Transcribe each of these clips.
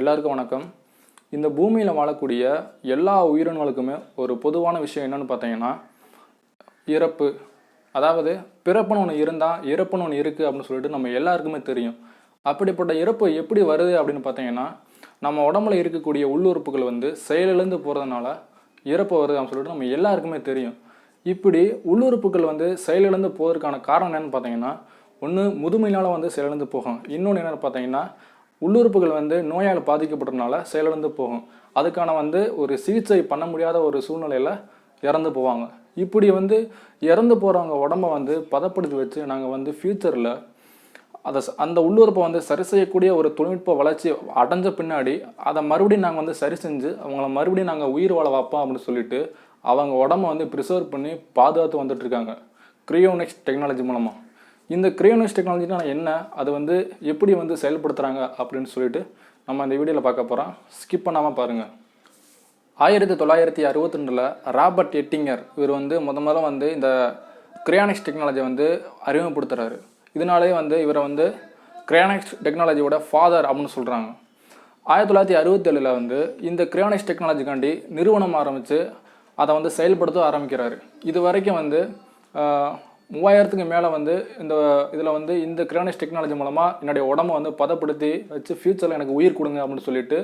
எல்லாருக்கும் வணக்கம். இந்த பூமியில் வாழக்கூடிய எல்லா உயிரினங்களுக்குமே ஒரு பொதுவான விஷயம் என்னன்னு பார்த்தீங்கன்னா இறப்பு. அதாவது பிறப்புன்னு ஒன்று இருந்தால் இறப்புன்னு ஒன்று இருக்குது அப்படின்னு சொல்லிட்டு நம்ம எல்லாருக்குமே தெரியும். அப்படிப்பட்ட இறப்பு எப்படி வருது அப்படின்னு பார்த்தீங்கன்னா நம்ம உடம்புல இருக்கக்கூடிய உள்ளுறுப்புகள் செயலிழந்து போகிறதுனால இறப்பு வருது அப்படின்னு சொல்லிட்டு நம்ம எல்லாருக்குமே தெரியும். இப்படி உள்ளுறுப்புகள் செயலிழந்து போவதற்கான காரணம் என்னன்னு பார்த்தீங்கன்னா ஒன்று முதுமையினால் செயலிழந்து போகும். இன்னொன்று என்னென்னு பார்த்தீங்கன்னா உள்ளுறுப்புகள் நோயால் பாதிக்கப்பட்டதுனால செயலிழந்து போகும். அதுக்கான ஒரு சிகிச்சை பண்ண முடியாத ஒரு சூழ்நிலையில் இறந்து போவாங்க. இப்படி இறந்து போகிறவங்க உடம்பை பதப்படுத்தி வச்சு நாங்கள் ஃப்யூச்சரில் அந்த உள்ளுறுப்பை சரி செய்யக்கூடிய ஒரு தொழில்நுட்ப வளர்ச்சி அடைஞ்ச பின்னாடி அதை மறுபடியும் நாங்கள் சரி செஞ்சு அவங்கள மறுபடியும் நாங்கள் உயிர் வாழ வைப்போம் அப்படின்னு சொல்லிட்டு அவங்க உடம்பை ப்ரிசர்வ் பண்ணி பாதுகாத்து வந்துட்டு இருக்காங்க கிரியோனிக்ஸ் டெக்னாலஜி மூலமாக. இந்த கிரியோனிக்ஸ் டெக்னாலஜினா என்ன, அது எப்படி செயல்படுத்துகிறாங்க அப்படின்னு சொல்லிட்டு நம்ம இந்த வீடியோவில் பார்க்க போகிறோம். ஸ்கிப் பண்ணாமல் பாருங்கள். 1962 ராபர்ட் எட்டிங்கர் இவர் முதல்ல இந்த கிரியானிக்ஸ் டெக்னாலஜி அறிமுகப்படுத்துகிறாரு. இதனாலே இவரை கிரியானிக்ஸ் டெக்னாலஜியோட ஃபாதர் அப்படின்னு சொல்கிறாங்க. 1967 இந்த கிரியானிக்ஸ் டெக்னாலஜிக்காண்டி நிறுவனம் ஆரம்பித்து அதை செயல்படுத்த ஆரம்பிக்கிறாரு. இது வரைக்கும் 3000க்கு மேலே இந்த இதில் இந்த கிரியானிக்ஸ் டெக்னாலஜி மூலமாக என்னுடைய உடம்பை பதப்படுத்தி வச்சு ஃப்யூச்சரில் எனக்கு உயிர் கொடுங்க அப்படின்னு சொல்லிட்டு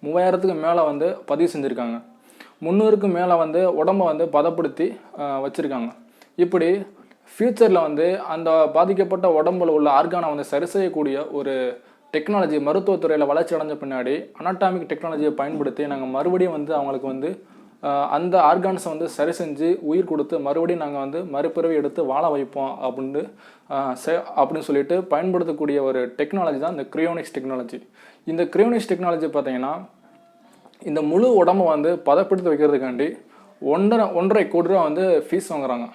3000க்கு மேலே பதிவு செஞ்சுருக்காங்க. 300க்கு மேலே உடம்பை பதப்படுத்தி வச்சுருக்காங்க. இப்படி ஃப்யூச்சரில் அந்த பாதிக்கப்பட்ட உடம்புல உள்ள ஆர்கானை சரி செய்யக்கூடிய ஒரு டெக்னாலஜி மருத்துவத்துறையில் வளர்ச்சி அடைஞ்ச பின்னாடி அனாட்டாமிக் டெக்னாலஜியை பயன்படுத்தி நாங்கள் மறுபடியும் அவங்களுக்கு அந்த ஆர்கான்ஸை சரி செஞ்சு உயிர் கொடுத்து மறுபடியும் நாங்கள் மறுபிறவி எடுத்து வாழ வைப்போம் அப்படின்னு சொல்லிட்டு பயன்படுத்தக்கூடிய ஒரு டெக்னாலஜி தான் இந்த கிரியோனிக்ஸ் டெக்னாலஜி. இந்த கிரியோனிக்ஸ் டெக்னாலஜி பார்த்தீங்கன்னா இந்த முழு உடம்பை பதப்படுத்தி வைக்கிறதுக்காண்டி 1.5 கோடி ரூபா ஃபீஸ் வாங்குறாங்க.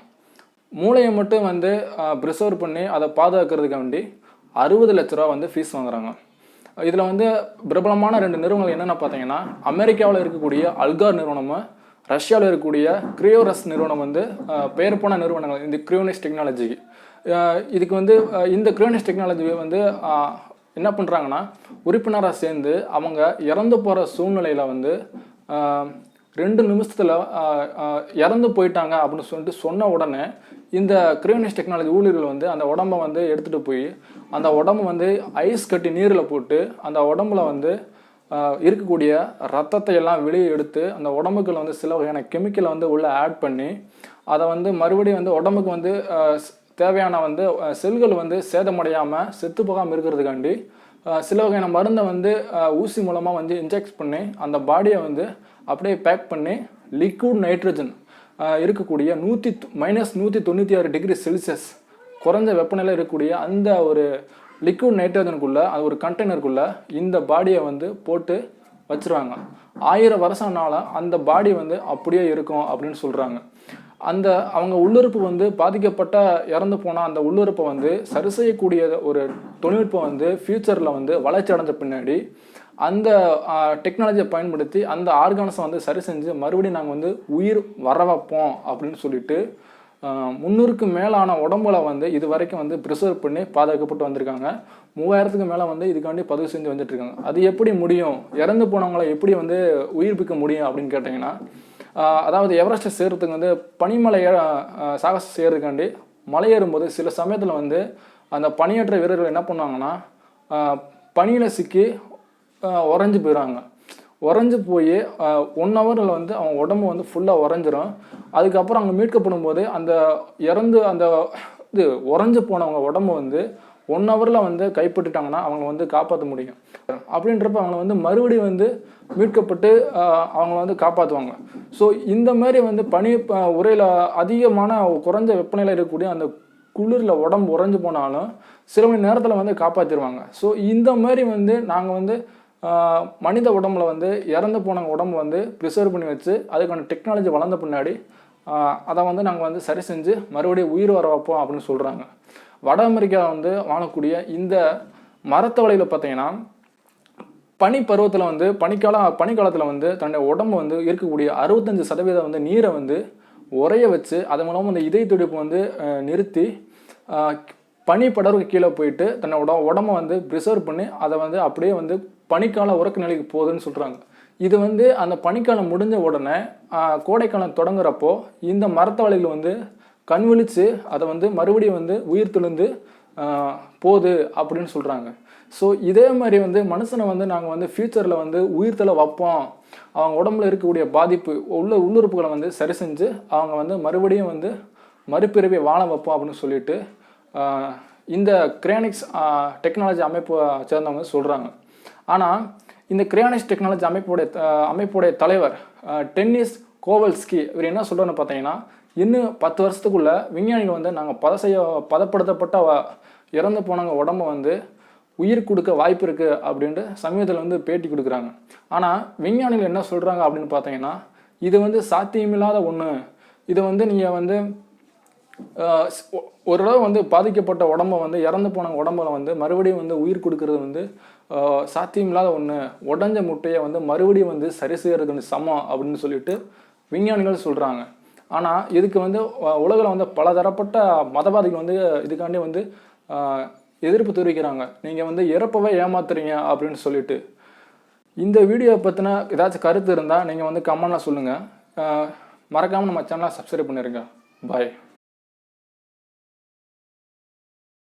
மூளையை மட்டும் ப்ரிசர்வ் பண்ணி அதை பாதுகாக்கிறதுக்காண்டி 60 லட்ச ரூபா ஃபீஸ் வாங்குறாங்க. இதில் பிரபலமான 2 நிறுவனங்கள் என்னென்ன பார்த்தீங்கன்னா அமெரிக்காவில் இருக்கக்கூடிய அல்கார் நிறுவனமும் ரஷ்யாவில் இருக்கக்கூடிய கிரியோரஸ் நிறுவனம் பெயர் போன நிறுவனங்கள் இந்த கிரியோனிக்ஸ் டெக்னாலஜிக்கு. இதுக்கு இந்த கிரியோனிக்ஸ் டெக்னாலஜி என்ன பண்ணுறாங்கன்னா உறுப்பினராக சேர்ந்து அவங்க இறந்து போகிற சூழ்நிலையில் 2 நிமிஷத்தில் இறந்து போயிட்டாங்க அப்படின்னு சொல்லிட்டு சொன்ன உடனே இந்த கிரியோனிக்ஸ் டெக்னாலஜி ஊழியர்கள் அந்த உடம்பை எடுத்துகிட்டு போய் அந்த உடம்பு ஐஸ் கட்டி நீரில் போட்டு அந்த உடம்புல இருக்கக்கூடிய ரத்தத்தை எல்லாம் வெளியே எடுத்து அந்த உடம்புக்குள்ள சில வகையான கெமிக்கலை உள்ளே ஆட் பண்ணி அதை மறுபடியும் உடம்புக்கு தேவையான செல்கள் சேதமடையாமல் செத்து போகாமல் இருக்கிறதுக்காண்டி சில வகையான மருந்தை ஊசி மூலமாக இன்ஜெக்ட் பண்ணி அந்த பாடியை அப்படியே பேக் பண்ணி லிக்விட் நைட்ரஜன் இருக்கக்கூடிய -196 டிகிரி செல்சியஸ் குறைஞ்ச வெப்பநிலை இருக்கக்கூடிய அந்த ஒரு லிக்விட் நைட்ரஜனுக்குள்ளே அது ஒரு கண்டெய்னருக்குள்ளே இந்த பாடியை போட்டு வச்சுருவாங்க. 1000 வருஷம்னால அந்த பாடி அப்படியே இருக்கும் அப்படின்னு சொல்கிறாங்க. அந்த அவங்க உள்ளுறுப்பு பாதிக்கப்பட்ட இறந்து போனால் அந்த உள்ளுறுப்பை சரி செய்யக்கூடிய ஒரு தொழில்நுட்பம் ஃப்யூச்சரில் வளர்ச்சி அடைஞ்ச பின்னாடி அந்த டெக்னாலஜியை பயன்படுத்தி அந்த ஆர்கான்ஸை சரி செஞ்சு மறுபடியும் நாங்கள் உயிர் வர வைப்போம் அப்படின்னு சொல்லிட்டு 300க்கு மேலான உடம்புல இது வரைக்கும் ப்ரிசர்வ் பண்ணி பாதுகாக்கப்பட்டு வந்திருக்காங்க. 3000க்கு மேலே இதுக்காண்டி பதிவு செஞ்சு வந்துட்டுருக்காங்க. அது எப்படி முடியும், இறந்து போனவங்களை எப்படி உயிர்ப்பிக்க முடியும் அப்படின்னு கேட்டிங்கன்னா அதாவது எவரெஸ்ட்டை சேர்றதுக்கு பனிமலை சாகசம் செய்கிறதுக்காண்டி மலையேறும்போது சில சமயத்தில் அந்த பணியேற்ற வீரர்கள் என்ன பண்ணுவாங்கன்னா பனியில் சிக்கி உறைஞ்சி போயிடுவாங்க. உறைஞ்சி போய் 1 ஹவரில் அவங்க உடம்பு ஃபுல்லாக உறைஞ்சிரும். அதுக்கப்புறம் அவங்க மீட்கப்படும் போது அந்த இறந்து அந்த இது உறைஞ்சி போனவங்க உடம்பு 1 ஹவரில் கைப்பற்றிட்டாங்கன்னா அவங்க காப்பாற்ற முடியும். அப்படின்றப்ப அவங்கள மறுபடியும் மீட்கப்பட்டு அவங்க காப்பாற்றுவாங்க. ஸோ இந்த மாதிரி பனி உரையில் அதிகமான குறைஞ்ச வெப்பநிலை இருக்கக்கூடிய அந்த குளிரில் உடம்பு உறைஞ்சி போனாலும் சில மணி நேரத்தில் காப்பாற்றிடுவாங்க. ஸோ இந்த மாதிரி நாங்கள் மனித உடம்புல இறந்து போனவங்க உடம்பு ப்ரிசர்வ் பண்ணி வச்சு அதுக்கான டெக்னாலஜி வளர்ந்த பின்னாடி அதை நாங்கள் சரி செஞ்சு மறுபடியும் உயிர் வர வைப்போம் அப்படின்னு சொல்கிறாங்க. வட அமெரிக்காவில் வாழக்கூடிய இந்த மரத்தவளையில் பார்த்தீங்கன்னா பனி பருவத்தில் பனிக்காலத்தில் தன்னுடைய உடம்பு இருக்கக்கூடிய 65% நீரை உறைய வச்சு அதன் மூலமாக அந்த இதய துடிப்பு நிறுத்தி பனி படருக்கு கீழே போயிட்டு தன்னோட உடம்பை ப்ரிசர்வ் பண்ணி அதை அப்படியே பனிக்கால உறக்க நிலைக்கு போகுதுன்னு சொல்கிறாங்க. இது வந்து அந்த பனிக்காலம் முடிஞ்ச உடனே கோடைக்காலம் தொடங்குறப்போ இந்த மரத்தவளைகள் வந்து கண் விழிச்சு அதை வந்து மறுபடியும் வந்து உயிர் தெழுந்து போகுது அப்படின்னு சொல்கிறாங்க. ஸோ இதே மாதிரி வந்து மனுஷனை வந்து நாங்கள் வந்து ஃப்யூச்சரில் வந்து உயிர்த்தலை வைப்போம், அவங்க உடம்புல இருக்கக்கூடிய பாதிப்பு உள்ளுறுப்புகளை வந்து சரி செஞ்சு அவங்க வந்து மறுபடியும் வந்து மறுபிறவி வாழ வைப்போம் அப்படின்னு சொல்லிட்டு இந்த கிரையானிக்ஸ் டெக்னாலஜி அமைப்பு சேர்ந்தவங்க சொல்கிறாங்க. ஆனால் இந்த கிரையானிக்ஸ் டெக்னாலஜி அமைப்புடைய தலைவர் டென்னிஸ் கோவல்ஸ்கி இவர் என்ன சொல்கிறாருன்னு பார்த்தீங்கன்னா, இன்னும் 10 வருஷத்துக்குள்ள விஞ்ஞானிகள் வந்து நாங்கள் பதப்படுத்தப்பட்ட இறந்து போனவங்க உடம்ப வந்து உயிர் கொடுக்க வாய்ப்பு இருக்குது அப்படின்ட்டு சமீபத்தில் வந்து பேட்டி கொடுக்குறாங்க. ஆனால் விஞ்ஞானிகள் என்ன சொல்கிறாங்க அப்படின்னு பார்த்தீங்கன்னா, இது வந்து சாத்தியமில்லாத ஒன்று. இதை வந்து நீங்கள் வந்து ஓரளவு வந்து பாதிக்கப்பட்ட உடம்ப வந்து இறந்து போன உடம்புல வந்து மறுபடியும் வந்து உயிர் கொடுக்கறது வந்து சாத்தியமில்லாத ஒன்று. உடஞ்ச முட்டையை வந்து மறுபடியும் வந்து சரி செய்யறதுக்கு சமம் அப்படின்னு சொல்லிட்டு விஞ்ஞானிகள் சொல்கிறாங்க. ஆனால் இதுக்கு வந்து உலகில் வந்து பலதரப்பட்ட மதவாதிகள் வந்து இதுக்காண்டி வந்து எதிர்ப்பு தெரிவிக்கிறாங்க. நீங்கள் வந்து இறப்பவே ஏமாத்துறீங்க அப்படின்னு சொல்லிட்டு. இந்த வீடியோவை பற்றின ஏதாச்சும் கருத்து இருந்தால் நீங்கள் வந்து கமெண்ட்லாம் சொல்லுங்கள். மறக்காமல் நம்ம சேனலை சப்ஸ்கிரைப் பண்ணிடுங்க. பாய்.